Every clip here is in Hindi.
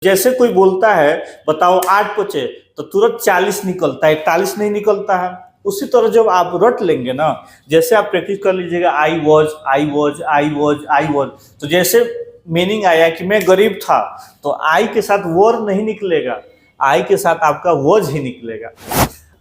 जैसे कोई बोलता है बताओ 8 पचे तो तुरंत 40 निकलता है, 41 नहीं निकलता है। उसी तरह जब आप रट लेंगे ना, जैसे आप प्रैक्टिस कर लीजिएगा I was I was I was I was, तो जैसे मीनिंग आया कि मैं गरीब था, तो आई के साथ वर नहीं निकलेगा, आई के साथ आपका वॉज ही निकलेगा।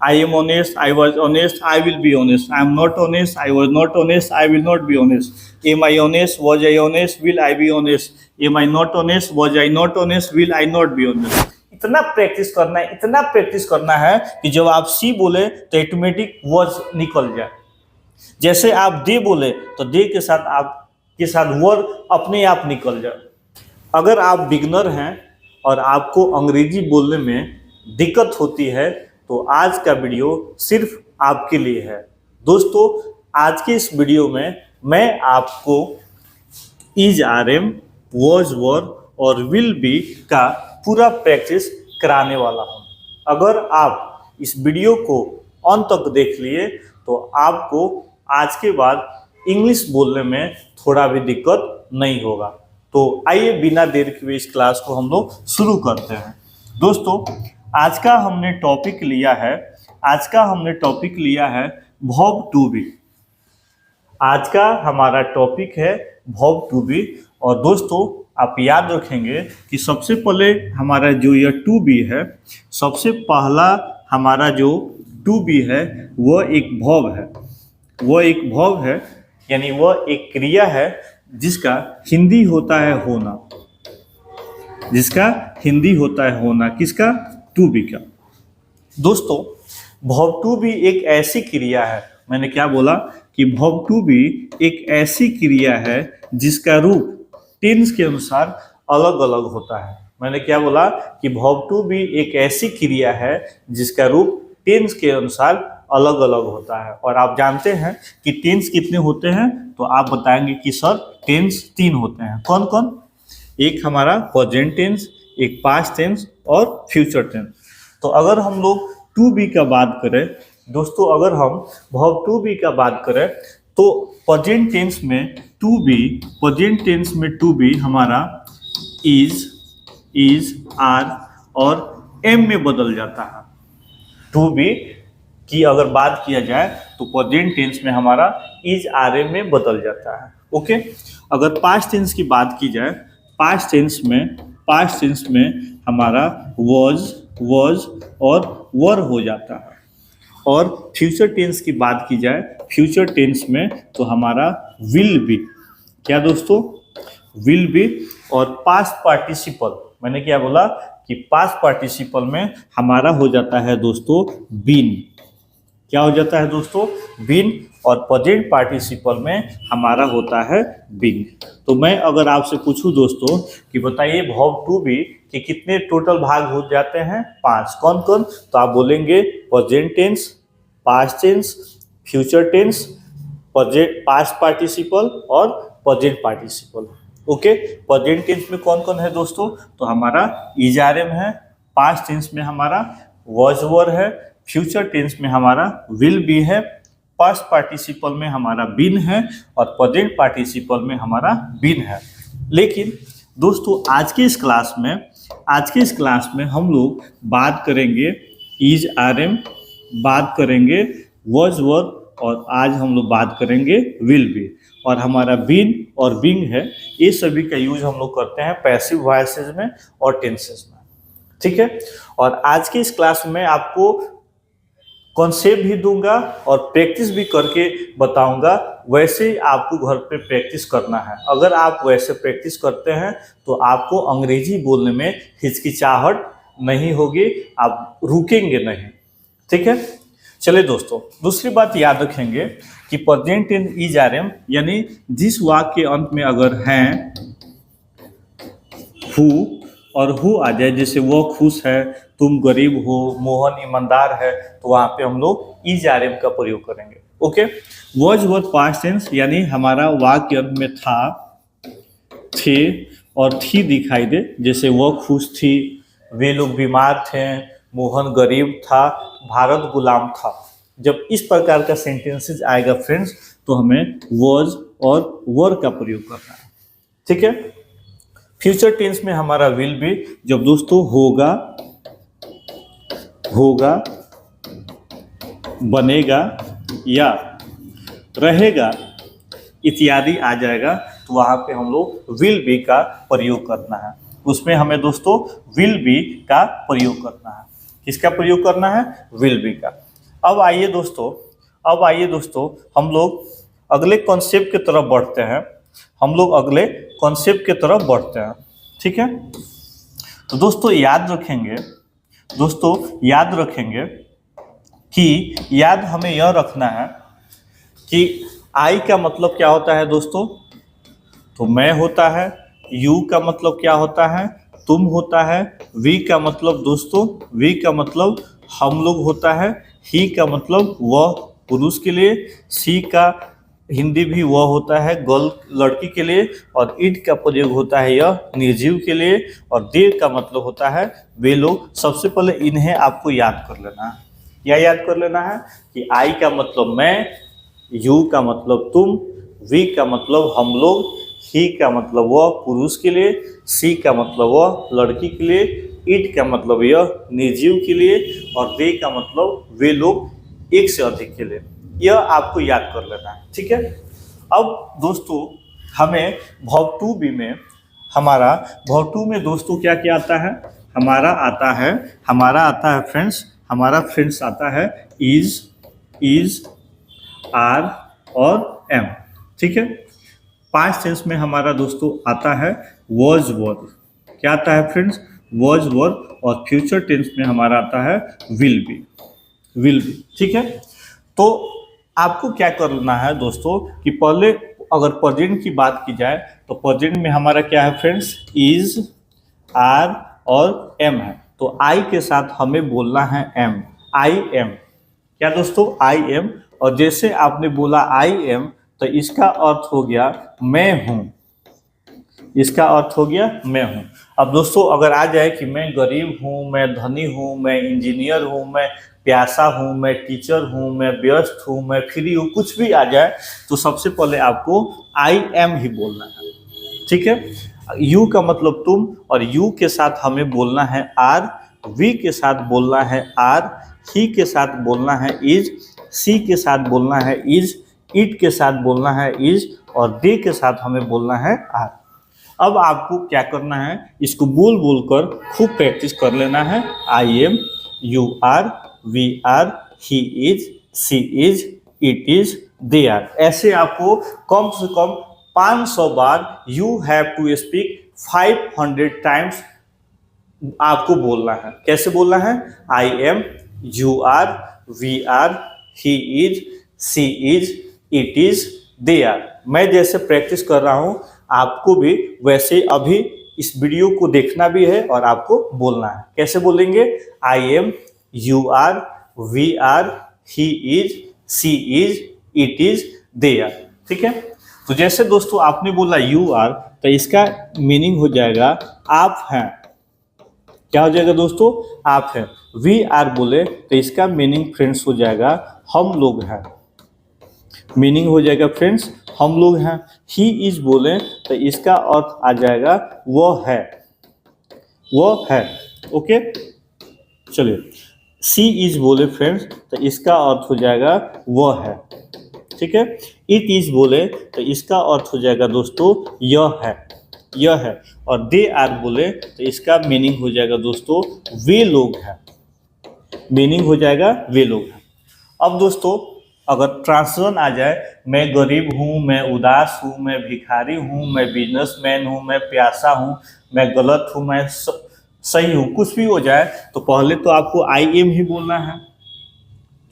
I am honest, I was honest, I will be honest, I am not honest, I was not honest, I will not be honest. Am I honest, was I honest, will I be honest. Am I not honest, was I not honest, will I not be honest. इतना प्रैक्टिस करना है, इतना प्रैक्टिस करना है कि जब आप सी बोले तो ऑटोमेटिक वॉज निकल जाए। जैसे आप दे बोले तो दे के साथ आपके साथ वर अपने आप निकल जाए। अगर आप बिगनर हैं और आपको अंग्रेजी बोलने में दिक्कत होती है तो आज का वीडियो सिर्फ आपके लिए है। दोस्तों, आज के इस वीडियो में मैं आपको is are am, was were और विल बी का पूरा प्रैक्टिस कराने वाला हूं। अगर आप इस वीडियो को अंत तक देख लिए तो आपको आज के बाद इंग्लिश बोलने में थोड़ा भी दिक्कत नहीं होगा। तो आइए बिना देर के इस क्लास को हम लोग शुरू करते हैं। दोस्तों, आज का हमने टॉपिक लिया है वर्ब टू बी। आज का हमारा टॉपिक है वर्ब टू बी। और दोस्तों, आप याद रखेंगे कि सबसे पहले हमारा जो यह टू बी है, सबसे पहला हमारा जो टू बी है वह एक वर्ब है, यानी वह एक क्रिया है जिसका हिंदी होता है होना, किसका? टू बी का। दोस्तों, वर्ब टू बी एक ऐसी क्रिया है, मैंने क्या बोला कि वर्ब टू बी एक ऐसी क्रिया है जिसका रूप टेंस के अनुसार अलग अलग होता है। मैंने क्या बोला कि वर्ब टू बी एक ऐसी क्रिया है जिसका रूप टेंस के अनुसार अलग अलग होता है। और आप जानते हैं कि टेंस कितने होते हैं, तो आप बताएंगे कि सर टेंस 3 होते हैं। कौन कौन? एक हमारा प्रेजेंट टेंस, एक पास्ट टेंस और फ्यूचर टेंस। तो अगर हम लोग टू बी का बात करें दोस्तों, अगर हम वर्ब टू बी का बात करें तो प्रेजेंट टेंस में टू बी हमारा इज आर और एम में बदल जाता है। टू बी की अगर बात किया जाए तो प्रेजेंट टेंस में हमारा इज आर एम में बदल जाता है। ओके, अगर पास्ट टेंस की बात की जाए, पास्ट टेंस में हमारा वॉज और वर हो जाता है। और फ्यूचर टेंस की बात की जाए, फ्यूचर टेंस में तो हमारा विल बी, क्या दोस्तों? Will be. और पास्ट पार्टिसिपल, मैंने क्या बोला कि पास्ट पार्टिसिपल में हमारा हो जाता है दोस्तों बीन। क्या हो जाता है दोस्तों? बीन। और प्रेजेंट पार्टिसिपल में हमारा होता है बीन। तो मैं अगर आपसे पूछूं दोस्तों कि बताइए वर्ब टू बी के कितने टोटल भाग हो जाते हैं? 5। कौन कौन? तो आप बोलेंगे present tense, past tense, future tense, past participle और present participle. Okay, present tense में कौन कौन है दोस्तों? तो हमारा इज आर एम है, पास्ट टेंस में हमारा वॉज वर है, फ्यूचर टेंस में हमारा विल बी है, पास्ट पार्टिसिपल में हमारा बीन है और प्रेजेंट पार्टिसिपल में हमारा बीन है। लेकिन दोस्तों, आज के इस क्लास में हम लोग बात करेंगे इज आर एम, बात करेंगे वॉज वर और आज हम लोग बात करेंगे विल बी। और हमारा बीन और बीइंग है, ये सभी का यूज हम लोग करते हैं पैसिव वॉइसेस में और टेंसेस में। ठीक है, और आज की इस क्लास में आपको कॉन्सेप्ट भी दूंगा और प्रैक्टिस भी करके बताऊंगा। वैसे ही आपको घर पे प्रैक्टिस करना है। अगर आप वैसे प्रैक्टिस करते हैं तो आपको अंग्रेजी बोलने में हिचकिचाहट नहीं होगी, आप रुकेंगे नहीं। ठीक है, चलिए दोस्तों, दूसरी बात याद रखेंगे कि present tense is are am, यानी जिस वाक्य के अंत में अगर हैं हु और हु आ जाए, जैसे वो खुश है, तुम गरीब हो, मोहन ईमानदार है, तो वहां पे हम लोग इज आर एम का प्रयोग करेंगे। Okay, was were past tense, यानी हमारा वाक्य अंत में था, थे और थी दिखाई दे, जैसे वो खुश थी, वे लोग बीमार थे, मोहन गरीब था, भारत गुलाम था। जब इस प्रकार का सेंटेंसेस आएगा फ्रेंड्स, तो हमें वॉज और वर का प्रयोग करना है। ठीक है, फ्यूचर टेंस में हमारा विल बी जब दोस्तों होगा, होगा, बनेगा या रहेगा इत्यादि आ जाएगा तो वहां पे हम लोग विल बी का प्रयोग करना है। उसमें हमें दोस्तों विल बी का प्रयोग करना है। किसका प्रयोग करना है? विल बी का। अब आइए दोस्तों हम लोग अगले कॉन्सेप्ट की तरफ बढ़ते हैं। ठीक है, तो दोस्तों याद रखेंगे कि याद हमें यह रखना है कि आई का मतलब क्या होता है दोस्तों? तो मैं होता है। यू का मतलब क्या होता है? तुम होता है। वी का मतलब दोस्तों, वी का मतलब हम लोग होता है। ही का मतलब वह पुरुष के लिए। सी का हिंदी भी वह होता है गर्ल लड़की के लिए। और इट का प्रयोग होता है यह निर्जीव के लिए। और दे का मतलब होता है वे लोग। सबसे पहले इन्हें आपको याद कर लेना है। क्या याद कर लेना है? कि आई का मतलब मैं, यू का मतलब तुम, वी का मतलब हम लोग, ही का मतलब वह पुरुष के लिए, सी का मतलब वह लड़की के लिए, इट का मतलब यह निर्जीव के लिए और दे का मतलब वे लोग एक से अधिक के लिए। यह आपको याद कर लेना है। ठीक है, अब दोस्तों हमें वर्ब टू बी में वर्ब टू में दोस्तों क्या क्या आता है? हमारा आता है फ्रेंड्स आता है इज, आर और एम। ठीक है, पास्ट टेंस में हमारा दोस्तों आता है वॉज वर। क्या आता है फ्रेंड्स? Was were. और फ्यूचर टेंस में हमारा आता है विल बी। ठीक है, तो आपको क्या करना है दोस्तों कि पहले अगर प्रेजेंट की बात की जाए तो प्रेजेंट में हमारा क्या है फ्रेंड्स? इज, आर और एम है। तो आई के साथ हमें बोलना है एम, आई एम। क्या दोस्तों? I am. और जैसे आपने बोला आई एम तो इसका अर्थ हो गया मैं हूं। मैं हूं। अब दोस्तों अगर आ जाए कि मैं गरीब हूं, मैं धनी हूं, मैं इंजीनियर हूं, मैं प्यासा हूं, मैं टीचर हूं, मैं व्यस्त हूं, मैं फ्री हूं, कुछ भी आ जाए तो सबसे पहले आपको आई एम ही बोलना है। ठीक है, यू का मतलब तुम और यू के साथ हमें बोलना है आर, वी के साथ बोलना है आर, ही के साथ बोलना है इज, सी के साथ बोलना है इज, इट के साथ बोलना है इज और दे के साथ हमें बोलना है आर। अब आपको क्या करना है? इसको बोल कर खूब प्रैक्टिस कर लेना है। I am, you are, we are, he is, she is, it is, they are. ऐसे आपको कम से कम 500 बार you have to speak 500 times आपको बोलना है। कैसे बोलना है? I am, you are, we are, he is, she is, it is, they are. मैं जैसे प्रैक्टिस कर रहा हूं आपको भी वैसे अभी इस वीडियो को देखना भी है और आपको बोलना है। कैसे बोलेंगे? I am, you are, we are, he is, she is, it is, they are. ठीक है, तो जैसे दोस्तों आपने बोला यू आर तो इसका मीनिंग हो जाएगा आप हैं। क्या हो जाएगा दोस्तों? आप हैं। वी आर बोले तो इसका मीनिंग फ्रेंड्स हो जाएगा हम लोग हैं। मीनिंग हो जाएगा फ्रेंड्स हम लोग हैं। ही इज बोले तो इसका अर्थ आ जाएगा वो है। ओके, चलिए। सी इज बोले फ्रेंड्स तो इसका अर्थ हो जाएगा वो है। ठीक है, इट इज बोले तो इसका अर्थ हो जाएगा दोस्तों यह है। और दे आर बोले तो इसका मीनिंग हो जाएगा दोस्तों वे लोग हैं। मीनिंग हो जाएगा वे लोग हैं। अब दोस्तों अगर ट्रांसलेशन आ जाए, मैं गरीब हूँ, मैं उदास हूँ, मैं भिखारी हूँ, मैं बिजनेसमैन हूँ, मैं प्यासा हूँ, मैं गलत हूँ, मैं सही हूँ, कुछ भी हो जाए तो पहले तो आपको आई एम ही बोलना है।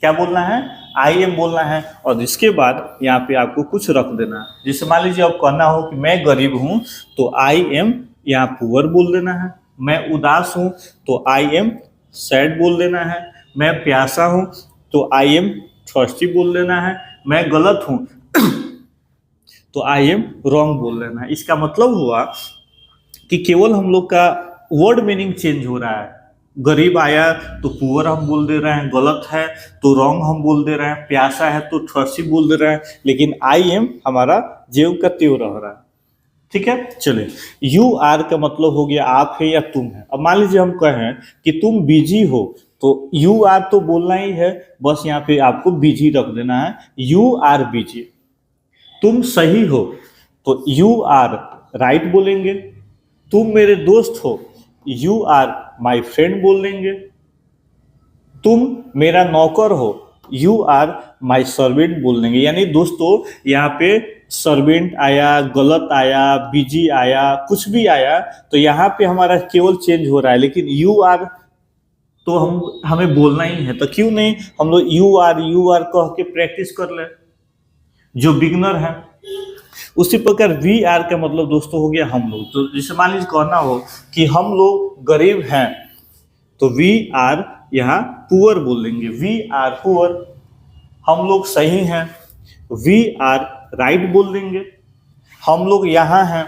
क्या बोलना है? आई एम बोलना है। और इसके बाद यहाँ पे आपको कुछ रख देना है। जैसे मान लीजिए अब कहना हो कि मैं गरीब हूँ तो आई एम यहाँ पुअर बोल देना है। मैं उदास हूँ तो आई एम सैड बोल देना है। मैं प्यासा हूँ तो आई एम थर्स्टी बोल लेना है। मैं गलत हूं तो आई एम रॉन्ग बोल लेना है। इसका मतलब हुआ कि केवल हम लोग का वर्ड मीनिंग चेंज हो रहा है। गरीब आया तो पुअर हम बोल दे रहे हैं, गलत है तो रॉन्ग हम बोल दे रहे हैं, प्यासा है तो थर्स्टी बोल दे रहे हैं, लेकिन आई एम हमारा जेव का त्यों रह रहा है। ठीक है, चलिए यू आर का मतलब हो गया आप है या तुम है। अब मान लीजिए हम कहें कि तुम बिजी हो, तो यू आर तो बोलना ही है, बस यहाँ पे आपको बिजी रख देना है, यू आर बिजी। तुम सही हो तो यू आर राइट बोलेंगे। तुम मेरे दोस्त हो, यू आर माई फ्रेंड बोल लेंगे। तुम मेरा नौकर हो, यू आर माई सर्वेंट बोल देंगे। यानी दोस्तों यहाँ पे सर्वेंट आया, गलत आया, बिजी आया, कुछ भी आया, तो यहाँ पे हमारा केवल चेंज हो रहा है, लेकिन यू आर तो हमें बोलना ही है, तो क्यों नहीं हम लोग यू आर कह के प्रैक्टिस कर ले, जो बिगनर है। उसी प्रकार वी आर का मतलब दोस्तों हो गया हम लोग। तो जैसे मान लीजिए कहना हो कि हम लोग गरीब हैं, तो वी आर यहाँ पुअर बोल देंगे, वी आर पुअर। हम लोग सही हैं, वी आर राइट बोल देंगे। हम लोग यहाँ हैं,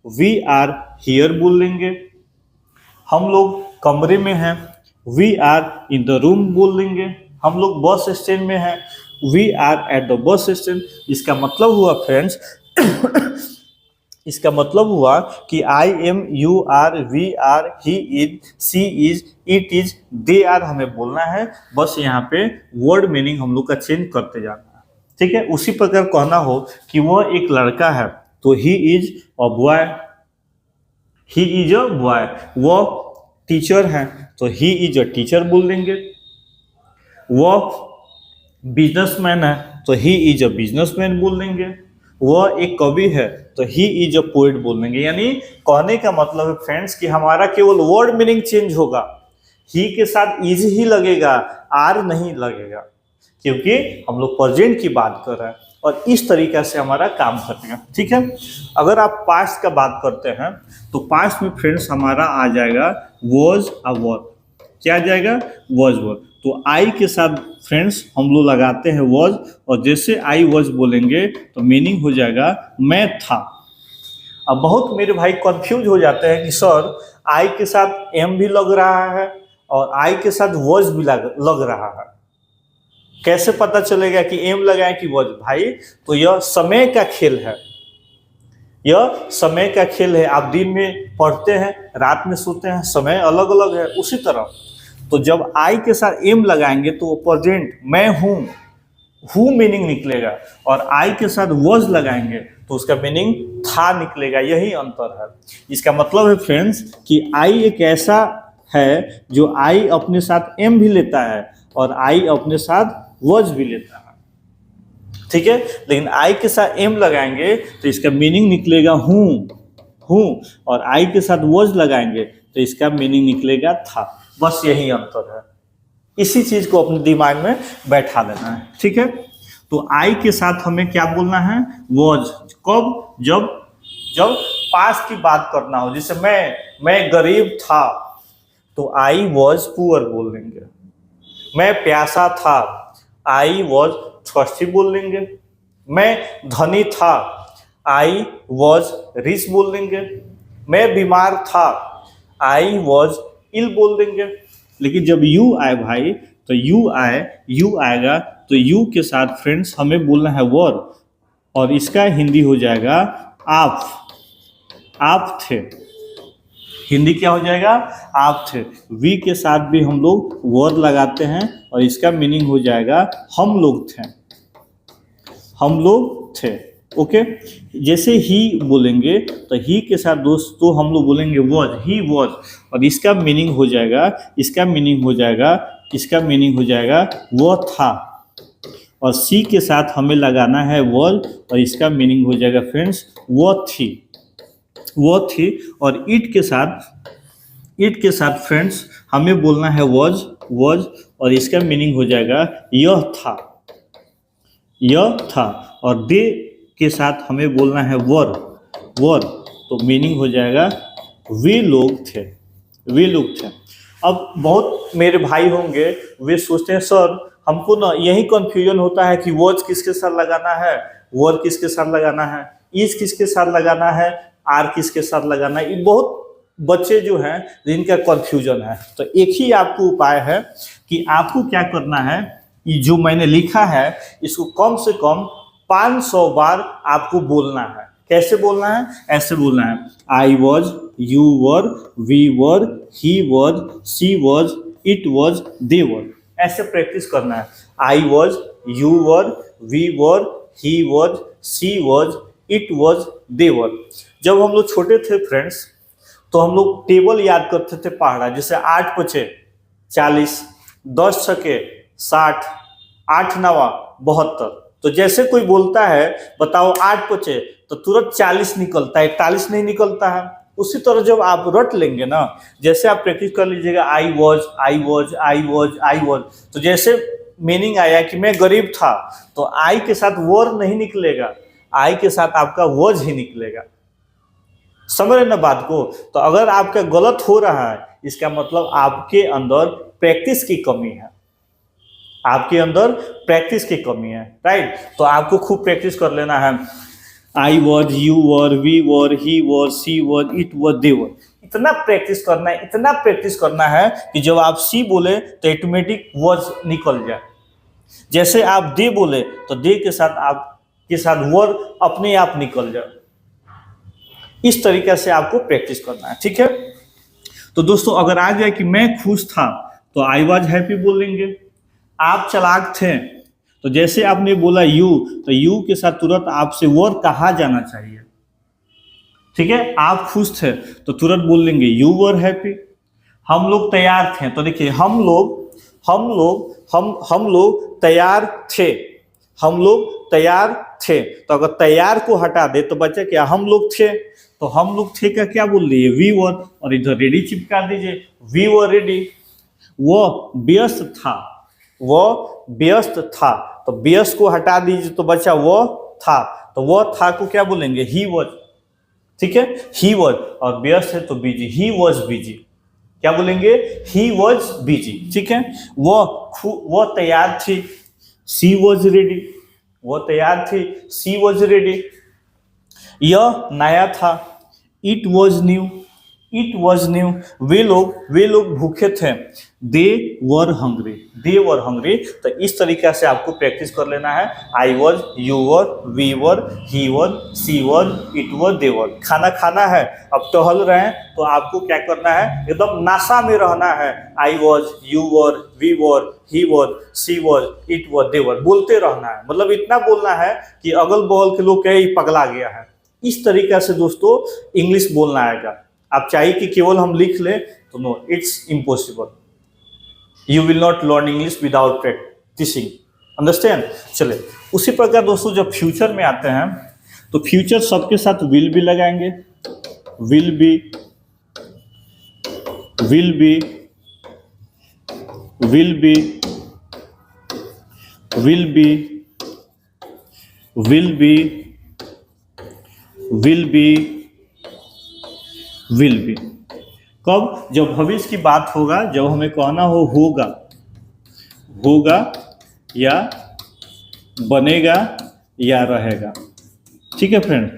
वी आर हियर बोल देंगे। हम लोग कमरे में हैं, we are in the room बोल देंगे। हम लोग बस स्टैंड में हैं, we are at the bus stand. इसका मतलब हुआ फ्रेंड्स इसका मतलब हुआ कि I am, you are, we are, he is, she is, it is, they are हमें बोलना है। बस यहाँ पे वर्ड मीनिंग हम लोग का चेंज करते जाना है, ठीक है। उसी प्रकार कहना हो कि वह एक लड़का है, तो he is a boy, he is a boy. वह टीचर है, तो ही इज अ टीचर बोल देंगे। वह बिजनेसमैन है, तो ही इज अ बिजनेसमैन बोल देंगे। वह एक कवि है, तो ही इज अ पोएट बोल देंगे। यानी कहने का मतलब है फ्रेंड्स कि हमारा केवल वर्ड मीनिंग चेंज होगा, ही के साथ इज ही लगेगा, आर नहीं लगेगा, क्योंकि हम लोग प्रेजेंट की बात कर रहे हैं, और इस तरीका से हमारा काम करेगा, ठीक है। अगर आप पास्ट का बात करते हैं, तो पास्ट में फ्रेंड्स हमारा आ जाएगा वॉज अ वर। क्या आ जाएगा? वॉज वर। तो आई के साथ फ्रेंड्स हम लोग लगाते हैं वॉज, और जैसे आई वॉज बोलेंगे तो मीनिंग हो जाएगा मैं था। अब बहुत मेरे भाई कंफ्यूज हो जाते हैं कि सर आई के साथ एम भी लग रहा है और आई के साथ वॉज भी लग रहा है, कैसे पता चलेगा कि एम लगाए कि वॉज? भाई तो यह समय का खेल है, यह समय का खेल है। आप दिन में पढ़ते हैं, रात में सोते हैं, समय अलग अलग है। उसी तरह तो जब आई के साथ एम लगाएंगे तो प्रेजेंट मैं हूँ मीनिंग निकलेगा, और आई के साथ वॉज लगाएंगे तो उसका मीनिंग था निकलेगा। यही अंतर है। इसका मतलब है फ्रेंड्स कि आई एक ऐसा है जो आई अपने साथ एम भी लेता है और आई अपने साथ वॉज भी लेता है, ठीक है। लेकिन आई के साथ एम लगाएंगे तो इसका मीनिंग निकलेगा हूँ, और आई के साथ वॉज लगाएंगे तो इसका मीनिंग निकलेगा था। बस यही अंतर है। इसी चीज को अपने दिमाग में बैठा देना है, ठीक है। तो आई के साथ हमें क्या बोलना है? वॉज। कब? जब पास्ट की बात करना हो। जैसे मैं गरीब था, तो आई वॉज पुअर बोल देंगे। मैं प्यासा था, आई वॉज थर्स्टी बोल देंगे। मैं धनी था, आई वॉज रिच बोल देंगे। मैं बीमार था, आई वॉज इल बोल देंगे। लेकिन जब यू आए भाई, तो यू आएगा तो यू के साथ फ्रेंड्स हमें बोलना है वर, और इसका हिंदी हो जाएगा आप थे। हिंदी क्या हो जाएगा? आप थे। वी के साथ भी हम लोग वर लगाते हैं और इसका मीनिंग हो जाएगा हम लोग थे। ओके। जैसे ही बोलेंगे तो ही के साथ दोस्तों हम लोग बोलेंगे वॉज, ही वॉज, और इसका मीनिंग हो जाएगा वह था। और सी के साथ हमें लगाना है वॉज, और इसका मीनिंग हो जाएगा फ्रेंड्स वह थी। और इट के साथ फ्रेंड्स हमें बोलना है वॉज, और इसका मीनिंग हो जाएगा यह था। और दे के साथ हमें बोलना है वर, तो मीनिंग हो जाएगा वे लोग थे। अब बहुत मेरे भाई होंगे, वे सोचते हैं सर हमको ना यही कंफ्यूजन होता है कि वॉज किसके साथ लगाना है, वर किसके साथ लगाना है, इज किसके साथ लगाना है, आर किसके साथ लगाना है। ये बहुत बच्चे जो हैं जिनका कंफ्यूजन है। तो एक ही आपको उपाय है कि आपको क्या करना है, ये जो मैंने लिखा है इसको कम से कम 500 बार आपको बोलना है। कैसे बोलना है? ऐसे बोलना है, I was, you were, we were, he was, she was, it was, they were. ऐसे प्रैक्टिस करना है, I was, you were, we were, he was, she was, it was, they were. जब हम लोग छोटे थे फ्रेंड्स, तो हम लोग टेबल याद करते थे पहाड़ा, जैसे 8 पचे 40, 10 छके 60, 8 नवा 72। तो जैसे कोई बोलता है बताओ 8 पचे, तो तुरंत 40 निकलता है, 41 नहीं निकलता है। उसी तरह जब आप रट लेंगे ना, जैसे आप प्रैक्टिस कर लीजिएगा, I was, I was, I was, I was, तो जैसे मीनिंग आया कि मैं गरीब था, तो आई के साथ वर नहीं निकलेगा, आई के साथ आपका वॉज ही निकलेगा। समझ रहे ना बात को? तो अगर आपका गलत हो रहा है, इसका मतलब आपके अंदर प्रैक्टिस की कमी है, आपके अंदर प्रैक्टिस की कमी है, राइट? तो आपको खूब प्रैक्टिस कर लेना है, I was, you were, we were, he was, she was, it was, they were. इतना प्रैक्टिस करना है, इतना प्रैक्टिस करना है कि जब आप सी बोले तो ऑटोमेटिक वॉज निकल जाए। जैसे आप दे बोले तो दे के साथ आपके साथ वर अपने आप निकल जाए। इस तरीके से आपको प्रैक्टिस करना है, ठीक है? तो दोस्तों, अगर आ जाए कि मैं खुश था, तो आई वॉज हैप्पी बोलेंगे। आप चालाक थे, तो जैसे आपने बोला यू, तो यू के साथ तुरंत आपसे वर कहा जाना चाहिए, ठीक है? आप खुश थे तो तुरंत बोल लेंगे यू वर हैप्पी। हम लोग तैयार थे, तो देखिए हम लोग तैयार थे, हम लोग तैयार थे। तो अगर तैयार को हटा दे तो बचा क्या? हम लोग थे। तो हम लोग थे का क्या बोल रही है? वी वर, और इधर रेडी चिपका दीजिए, वी वर रेडी। वो व्यस्त था, वो व्यस्त था, तो व्यस्त को हटा दीजिए तो बचा वो था, तो वो था को क्या बोलेंगे? ही वॉज, ठीक है? ही वॉज, और व्यस्त है तो बिजी, ही वॉज बिजी। क्या बोलेंगे? ही वॉज बिजी, ठीक है? वो तैयार थी, सी वॉज रेडी, वो तैयार थी, सी वॉज रेडी। यह नया था, it was new, it was new. वे लोग भूखे थे, दे वर हंग्री, दे वर हंग्री। तो इस तरीके से आपको प्रैक्टिस कर लेना है, I was, you were, we were, he were, she were, it were, they were. खाना खाना है, अब टहल रहे हैं, तो आपको क्या करना है? एकदम नाशा में रहना है, I was, you were, we were, he were, she were, it were, they were, बोलते रहना है। मतलब इतना बोलना है कि अगल बगल के लोग कहे पगला गया है। इस तरीके से दोस्तों इंग्लिश बोलना आएगा। आप चाहिए कि केवल हम लिख लें, तो no, it's impossible. You will not learn English without practicing, understand? चले, उसी प्रकार दोस्तों जब फ्यूचर में आते हैं, तो फ्यूचर सबके साथ विल भी लगाएंगे, will be, will be, will be, will be, will be, will be, will be. कब? जब भविष्य की बात होगा, जब हमें कहना हो होगा, होगा या बनेगा या रहेगा, ठीक है फ्रेंड?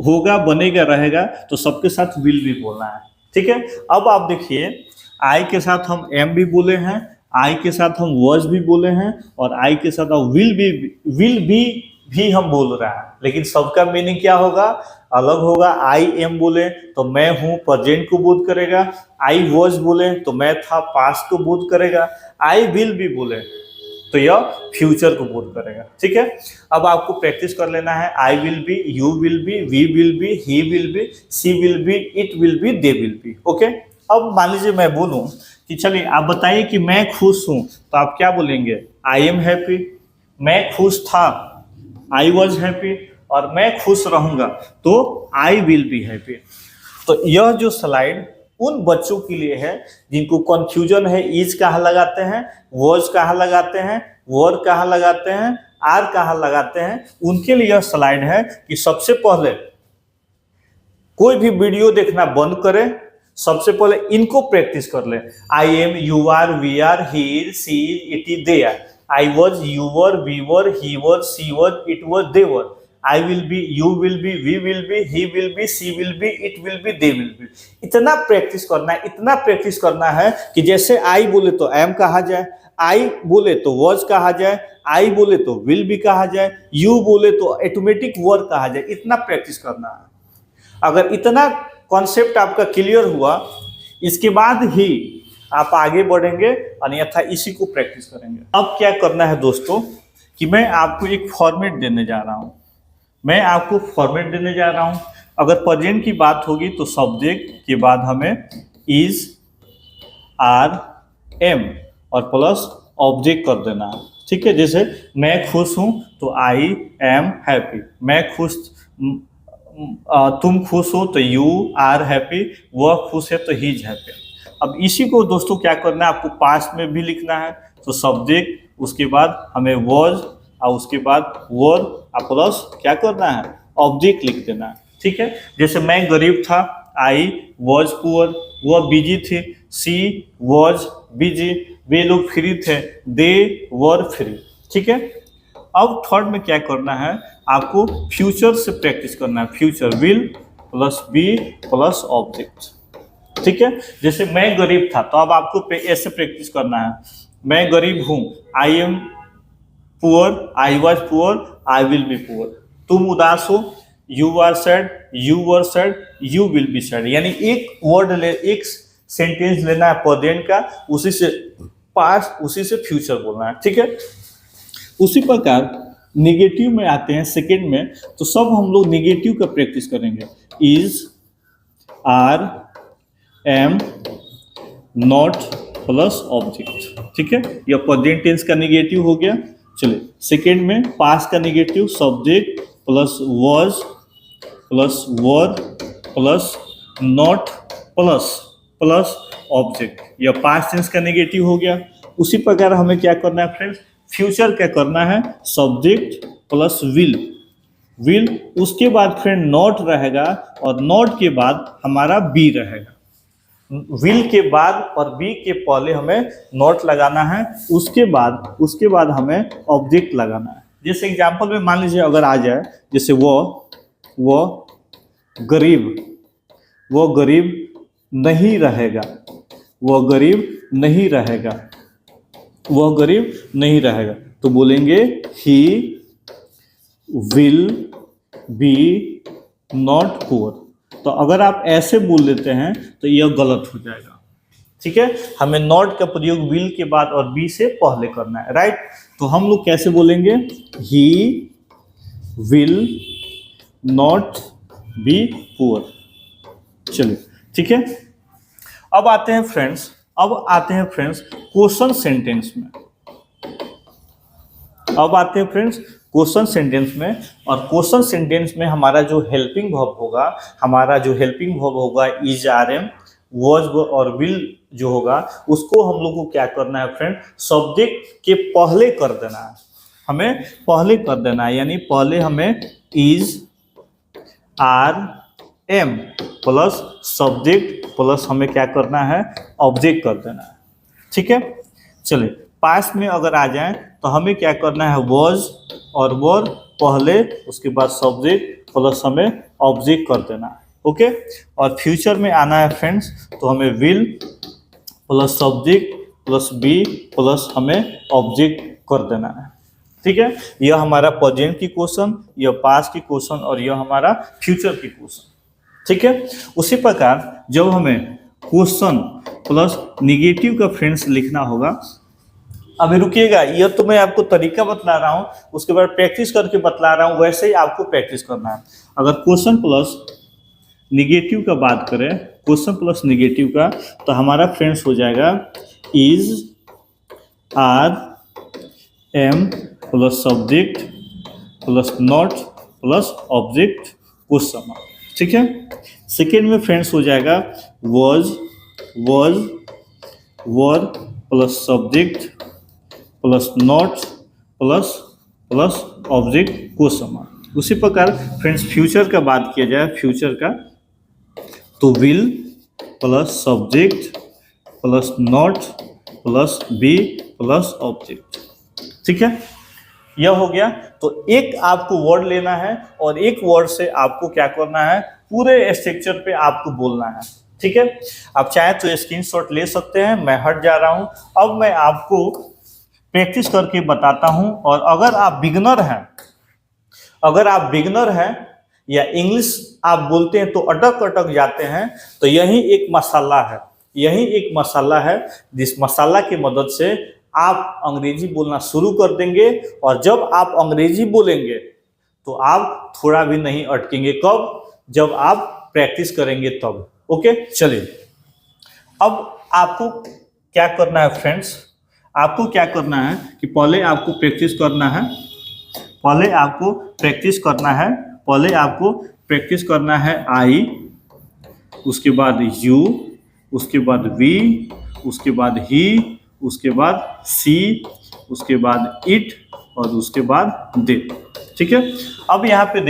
होगा, बनेगा, रहेगा, तो सबके साथ विल भी बोलना है, ठीक है? अब आप देखिए, आई के साथ हम एम भी बोले हैं, आई के साथ हम वॉज भी बोले हैं, और आई के साथ हम विल भी हम बोल रहे हैं, लेकिन सबका मीनिंग क्या होगा? अलग होगा। आई एम बोले तो मैं हूं, प्रेजेंट को बोध करेगा। आई वॉज बोले तो मैं था, पास्ट को बोध करेगा। आई विल भी बोले तो यह फ्यूचर को बोध करेगा, ठीक है? अब आपको प्रैक्टिस कर लेना है, I will be, you will be, we will be, he will be, she will be, it will be, they will be, okay? अब मान लीजिए मैं बोलूं कि चलिए आप बताइए कि मैं खुश हूं, तो आप क्या बोलेंगे? I am happy. मैं खुश था, आई वॉज हैप्पी, और मैं खुश रहूंगा तो आई विल बी हैप्पी। तो यह जो स्लाइड उन बच्चों के लिए है जिनको कंफ्यूजन है, इज कहाँ लगाते हैं, वॉज कहाँ लगाते हैं, वर कहाँ लगाते हैं, आर कहाँ लगाते हैं, उनके लिए यह स्लाइड है कि सबसे पहले कोई भी वीडियो देखना बंद करें, सबसे पहले इनको प्रैक्टिस कर ले। I am, you are, we are, he is, she is, it is, they are. I was, you were, we were, he was, she was, it was, they were. I will be, you will be, we will be, he will be, she will be, it will be, they will be. इतना प्रैक्टिस करना है, इतना प्रैक्टिस करना है कि जैसे आई बोले तो एम कहा जाए, आई बोले तो वॉज कहा जाए, आई बोले तो विल भी कहा जाए, यू बोले तो ऑटोमेटिक वर कहा जाए। इतना प्रैक्टिस करना है। अगर इतना कॉन्सेप्ट आपका क्लियर हुआ, इसके बाद ही आप आगे बढ़ेंगे, अन्यथा इसी को प्रैक्टिस करेंगे। अब क्या करना है दोस्तों कि मैं आपको एक फॉर्मेट देने जा रहा हूं। मैं आपको फॉर्मेट देने जा रहा हूं। अगर प्रेजेंट की बात होगी तो सब्जेक्ट के बाद हमें इज, आर, एम और प्लस ऑब्जेक्ट कर देना है। ठीक है, जैसे मैं खुश हूं तो आई एम हैप्पी। मैं खुश, तुम खुश हो तो यू आर हैप्पी। वह खुश है तो ही इज हैप्पी। अब इसी को दोस्तों क्या करना है, आपको पास्ट में भी लिखना है। तो सब्जेक्ट, उसके बाद हमें वॉज और उसके बाद वर प्लस क्या करना है, ऑब्जेक्ट लिख देना है। ठीक है, जैसे मैं गरीब था, आई वॉज पुअर। वह बिजी थे, सी वॉज बिजी। वे लोग फ्री थे, दे वर फ्री। ठीक है, अब थर्ड में क्या करना है, आपको फ्यूचर से प्रैक्टिस करना है। Future will plus be plus object. ठीक है, जैसे मैं गरीब था तो अब आपको ऐसे प्रैक्टिस करना है। मैं गरीब हूं, I am poor, I was poor, I will be poor. तुम उदास हो, you are sad, you were sad, you will be sad. यानी एक वर्ड ले, एक सेंटेंस लेना है प्रेजेंट का, उसी से पास्ट, उसी से फ्यूचर बोलना है। ठीक है, उसी प्रकार निगेटिव में आते हैं सेकेंड में, तो सब हम लोग निगेटिव का प्रैक्टिस करेंगे। Is, are, am, not plus object. ठीक है, यह प्रेजेंट टेंस का निगेटिव हो गया। चलिए सेकेंड में पास्ट का negative subject plus was plus were plus not plus object. यह पास्ट टेंस का निगेटिव हो गया। उसी प्रकार हमें क्या करना है फ्रेंड्स, फ्यूचर क्या करना है, सब्जेक्ट प्लस विल, उसके बाद फ्रेंड नॉट रहेगा और नॉट के बाद हमारा बी रहेगा। विल के बाद और बी के पहले हमें नॉट लगाना है, उसके बाद हमें ऑब्जेक्ट लगाना है। जैसे एग्जांपल में मान लीजिए अगर आ जाए, जैसे वो गरीब नहीं रहेगा, वह गरीब नहीं रहेगा, तो बोलेंगे ही विल बी नॉट पुअर। तो अगर आप ऐसे बोल देते हैं तो यह गलत हो जाएगा। ठीक है, हमें नॉट का प्रयोग विल के बाद और बी से पहले करना है, राइट। तो हम लोग कैसे बोलेंगे, ही विल नॉट बी पुअर। चलिए ठीक है, अब आते हैं फ्रेंड्स क्वेश्चन सेंटेंस में। क्वेश्चन सेंटेंस में, और क्वेश्चन सेंटेंस में हमारा जो हेल्पिंग वर्ब होगा इज, आर, एम, वॉज और विल जो होगा, उसको हम लोग को क्या करना है फ्रेंड, सब्जेक्ट के पहले कर देना है। हमें पहले कर देना है, यानी पहले हमें is, are, am plus subject plus हमें क्या करना है, ऑब्जेक्ट कर देना है। ठीक है, चलिए पास्ट में अगर आ जाए तो हमें क्या करना है, वॉज और वर पहले, उसके बाद सब्जेक्ट प्लस हमें ऑब्जेक्ट कर देना है। ओके, और फ्यूचर में आना है फ्रेंड्स, तो हमें will plus subject plus be plus हमें ऑब्जेक्ट कर देना है। ठीक है, यह हमारा प्रेजेंट की क्वेश्चन, यह पास्ट की क्वेश्चन और यह हमारा फ्यूचर की क्वेश्चन। ठीक है, उसी प्रकार जब हमें क्वेश्चन प्लस निगेटिव का फ्रेंड्स लिखना होगा, अभी रुकिएगा, यह तो मैं आपको तरीका बतला रहा हूँ, उसके बाद प्रैक्टिस करके बतला रहा हूँ, वैसे ही आपको प्रैक्टिस करना है। अगर क्वेश्चन प्लस निगेटिव का बात करें, क्वेश्चन प्लस निगेटिव का, तो हमारा फ्रेंड्स हो जाएगा is, are, am plus subject plus not plus object question mark. ठीक है, सेकेंड में फ्रेंड्स हो जाएगा was were plus subject plus not plus object question mark. उसी प्रकार फ्रेंड्स फ्यूचर का बात किया जाए, फ्यूचर का, तो will plus subject plus not plus be plus object. ठीक है, यह हो गया। तो एक आपको वर्ड लेना है और एक वर्ड से आपको क्या करना है, पूरे स्ट्रक्चर पे आपको बोलना है। ठीक है, आप चाहे तो स्क्रीनशॉट ले सकते हैं, मैं हट जा रहा हूं। अब मैं आपको प्रैक्टिस करके बताता हूं। और अगर आप बिगनर हैं या इंग्लिश आप बोलते हैं तो अटक अटक जाते हैं, तो यही एक मसाला है जिस मसाला की मदद से आप अंग्रेजी बोलना शुरू कर देंगे। और जब आप अंग्रेजी बोलेंगे तो आप थोड़ा भी नहीं अटकेंगे। कब? जब आप प्रैक्टिस करेंगे तब। ओके, चलिए अब आपको क्या करना है फ्रेंड्स, आपको क्या करना है कि पहले आपको प्रैक्टिस करना है आई, उसके बाद यू, उसके बाद वी, उसके बाद ही, उसके बाद सी, उसके बाद इट और उसके बाद दे। ठीक है, अब यहाँ पे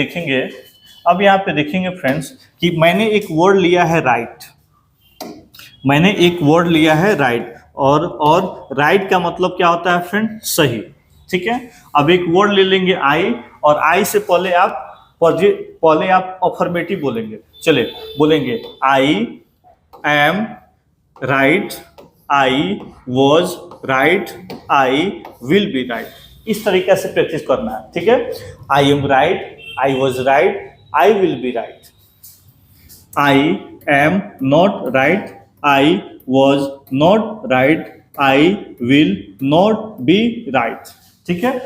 देखेंगे फ्रेंड्स कि मैंने एक वर्ड लिया है राइट। और राइट का मतलब क्या होता है फ्रेंड? सही। ठीक है, अब एक वर्ड ले लेंगे आई, और आई से पहले आप अफर्मेटिव बोलेंगे। चलिए बोलेंगे I M right, I was right, I will B right. इस तरीके से प्रैक्टिस करना है। ठीक है, I M right, I was right, I will B right. I am not right, I was not right, I will not be right. ठीक है,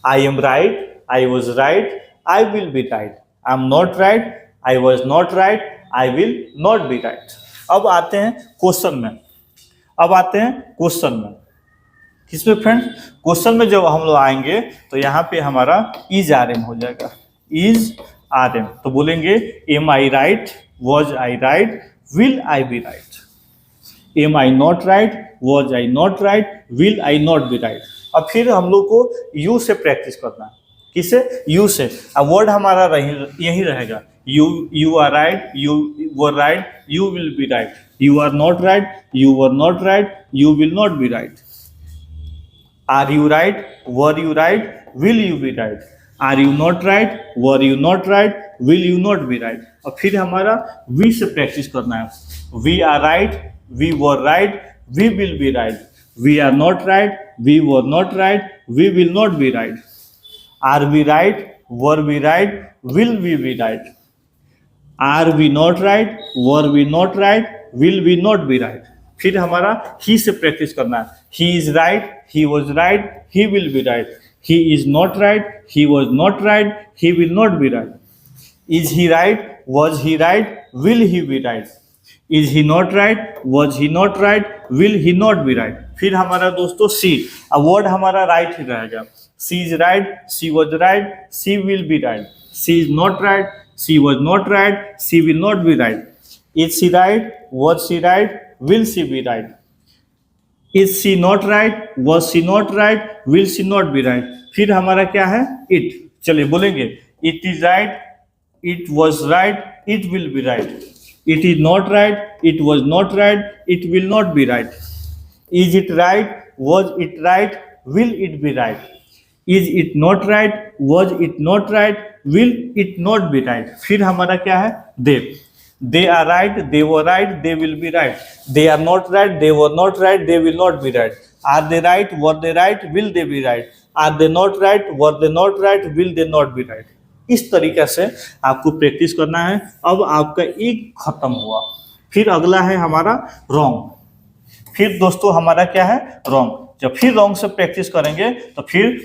I M right, I was right, I will B right. I am not right, I was not right, I will not be right. अब आते हैं क्वेश्चन में। किसमें फ्रेंड्स? क्वेश्चन में जब हम लोग आएंगे तो यहाँ पे हमारा इज आर एम हो जाएगा, इज आर एम। तो बोलेंगे am I right, was I right, will I be right. Am I not right, was I not right, will I not be right. अब फिर हम लोग को यू से प्रैक्टिस करना है। किससे? यू से। अब वर्ड हमारा यही रहेगा, you are right, you were right, you will be right, you are not right, you were not right, you will not be right. Are you right, were you right, will you be right? Are you not right, were you not right, will you not be right? और फिर हमारा we से प्रैक्टिस करना है। We are right, we were right, we will be right. We are not right, we were not right, we will not be right. Are we right, were we right, will we be right? Are we not right, were we not right, will we not be right? फिर हमारा he से प्रैक्टिस करना है। He is right, he was right, he will be right. He is not right, he was not right, he will not be right. Is he right, was he right, will he be right? Is he not right, was he not right, will he not be right? फिर हमारा दोस्तों she, अब वर्ड हमारा right ही रहेगा। She is right, she was right, she will be right. She is not right, she was not right, she will not be right. Is she right, was she right, will she be right? Is she not right, was she not right, will she not be right? फिर हमारा क्या है? It। चलिए बोलेंगे it is right, it was right, it will be right. It is not right, it was not right, it will not be right. Is it right, was it right, will it be right? Is it not right, was it not right, will it not be right? फिर हमारा क्या है? they are right, they were right, they will be right. They are not right, they were not right, they will not be right. Are they right, were they right, will they be right? Are they not right, were they not right, will they not be right? इस तरीके से आपको प्रैक्टिस करना है। अब आपका एक खत्म हुआ, फिर अगला है हमारा रॉन्ग। फिर दोस्तों हमारा क्या है? रॉन्ग। जब फिर रॉन्ग से प्रैक्टिस करेंगे तो फिर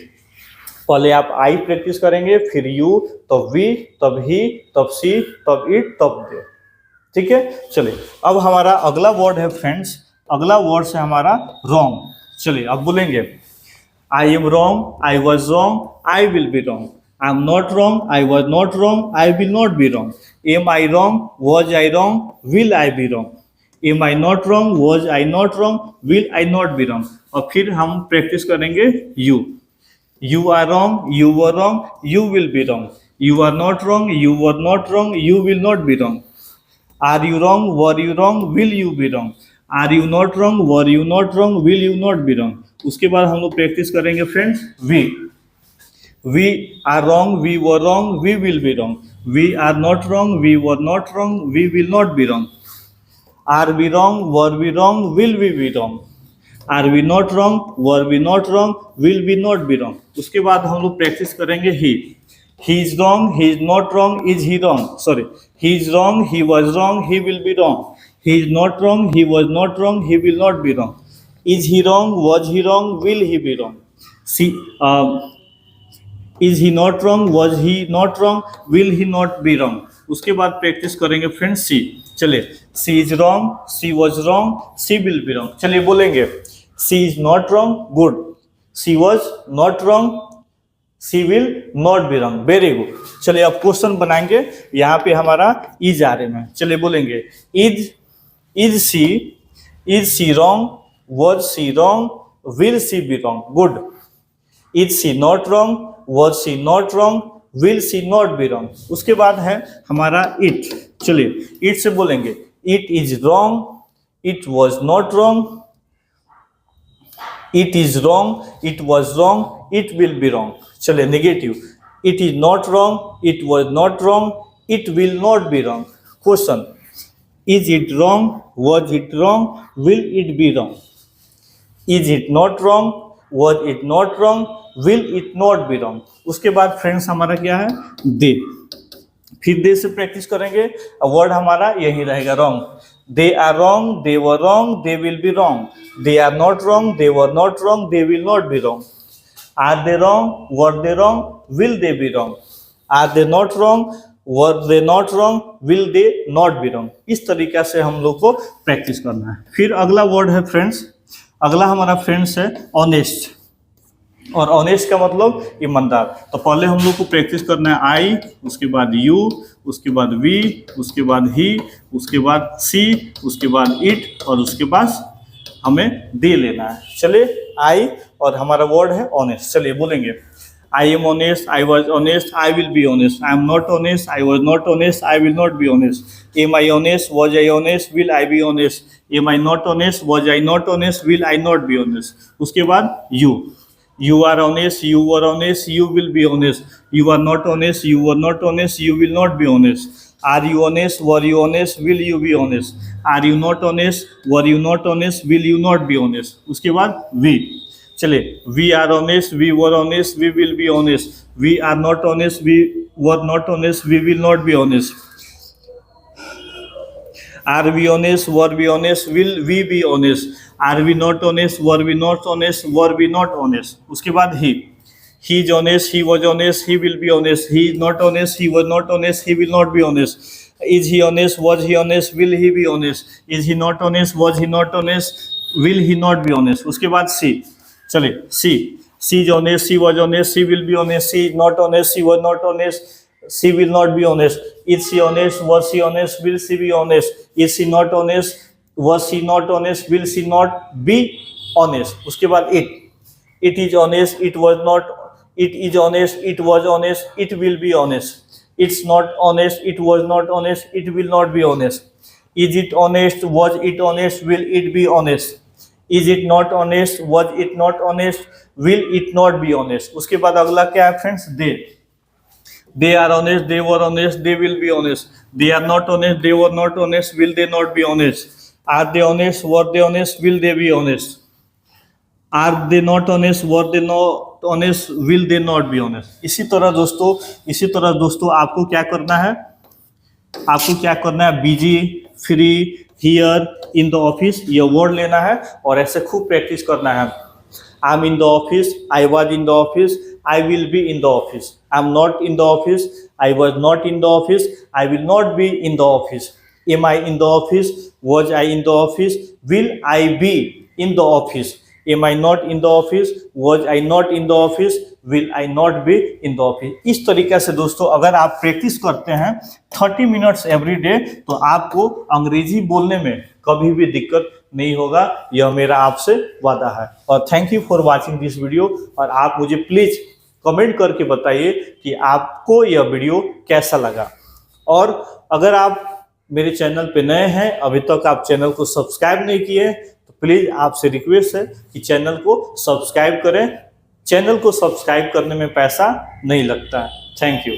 पहले आप आई प्रैक्टिस करेंगे, फिर यू, तब वी, तब ही, तब सी, तब इट, तब दे। ठीक है, चलिए अब हमारा अगला वर्ड है फ्रेंड्स, अगला वर्ड से हमारा रॉन्ग। चलिए अब बोलेंगे I am wrong, I was wrong, I will be wrong. I am not wrong, I was not wrong, I will not be wrong. Am I wrong, was I wrong, will I be wrong. Am I not wrong, was I not wrong, will I not be wrong. और फिर हम प्रैक्टिस करेंगे you. You are wrong, you were wrong, you will be wrong. You are not wrong, you were not wrong, you will not be wrong. Are you wrong, were you wrong, will you be wrong? Are you not wrong, were you not wrong, will you not be wrong? उसके बाद हम लोग प्रैक्टिस करेंगे friends we. We are wrong, we were wrong, we will be wrong. We are not wrong, we were not wrong, we will not be wrong. Are we wrong, were we wrong, will we be wrong? Are we not wrong, were we not wrong, will we not be wrong. उसके बाद हम लोग प्रैक्टिस करेंगे he is wrong, he is not wrong, is he wrong, sorry, he is wrong, he was wrong, he will be wrong, he is not wrong, he was not wrong, he will not be wrong, is he wrong, was he wrong, will he be wrong, she is he not wrong, was he not wrong, will he not be wrong. उसके बाद प्रैक्टिस करेंगे फ्रेंड्स सी। चलिए, she is wrong, she was wrong, she will be wrong. चलिए बोलेंगे, she is not wrong, good, she was not wrong, she will not be wrong, very good. चलिए अब क्वेश्चन बनाएंगे, यहाँ पे हमारा इज आ रहे में। चलिए बोलेंगे, is she wrong, was she wrong, will she be wrong, good. Is she not wrong, was she not wrong, will she not be wrong. उसके बाद है हमारा इट। चलिए इट से बोलेंगे, it is wrong, it was not wrong, it is wrong, it was wrong, it will be wrong. चलिए negative, it is not wrong, it was not wrong, it will not be wrong. Question, is it wrong, was it wrong, will it be wrong, is it not wrong, was it not wrong, will it not be wrong. उसके बाद फ्रेंड्स हमारा क्या है, दे। फिर दे से प्रैक्टिस करेंगे, वर्ड हमारा यही रहेगा, wrong. They are wrong, they were wrong, they will be wrong, they are not wrong, they were not wrong, they will not be wrong, are they wrong, were they wrong, will they be wrong, are they not wrong, were they not wrong, will they not be wrong. इस तरीके से हम लोग को प्रैक्टिस करना है। फिर अगला वर्ड है फ्रेंड्स, अगला हमारा फ्रेंड्स है ऑनेस्ट। और ऑनेस्ट का मतलब ईमानदार। तो पहले हम लोग को प्रैक्टिस करना है आई, उसके बाद यू, उसके बाद वी, उसके बाद ही, उसके बाद सी, उसके बाद इट, और उसके बाद हमें दे लेना है। चलिए आई और हमारा वर्ड है ऑनेस्ट। चलिए बोलेंगे, I am honest, I was honest, I will be honest, I am not honest, I was not honest, I will not be honest, am I honest, was I honest, will I be honest, am I not honest, was I not honest, will I not be honest. उसके बाद you are honest, you were honest, you will be honest, you are not honest, you were not honest, you will not be honest, are you honest, were you honest, will you be honest, are you not honest, were you not honest, will you not be honest। उसके बाद we। चलिए, we are honest, we were honest, we will be honest, we are not honest, we were not honest, we will not be honest, are we honest, were we honest, will we be honest, are we not honest, were we not honest, were we not honest। उसके बाद he is honest, he was honest, he will be honest, he is not honest, he was not honest, he will not be honest, is he honest, was he honest, will he be honest, is he not honest, was he not honest, will he not be honest। उसके बाद she। चलिए she is honest, she was honest, she will be honest, she is not honest, she was not honest, she will not be honest, is she honest, was she honest, will she be honest, is she not honest, was she not honest, will she not be honest। उसके बाद it is honest, it was not, it is honest, it was honest, it will be honest, it's not honest, it was not honest, it will not be honest, is it honest, was it honest, will it be honest, is it not honest, was it not honest, will it not be honest। उसके बाद अगला क्या है friends, they are honest, they were honest, they will be honest, they are not honest, they were not honest, will they not be honest, are they honest, were they honest, will they be honest, are they not honest, were they not honest, will they not be honest। इसी तरह दोस्तों आपको क्या करना है, busy, free, here, in the office, ये वर्ड लेना है और ऐसे खूब प्रैक्टिस करना है। I M in the office, I was in the office, I will be in the office, I am not in the office, I was not in the office, I will not be in the office, am I in the office, was I in the office, will I be in the office, am I not in the office, was I not in the office, will I not be in the office। इस तरीके से दोस्तों अगर आप प्रैक्टिस करते हैं 30 मिनट्स एवरी डे तो आपको अंग्रेजी बोलने में कभी भी दिक्कत नहीं होगा, यह मेरा आपसे वादा है। और thank you for watching this video. और आप मुझे प्लीज कमेंट करके बताइए कि आपको यह वीडियो कैसा लगा। और अगर आप मेरे चैनल पे नए हैं, अभी तक आप चैनल को सब्सक्राइब नहीं किए, तो प्लीज आपसे रिक्वेस्ट है कि चैनल को सब्सक्राइब करें। चैनल को सब्सक्राइब करने में पैसा नहीं लगता है। Thank you.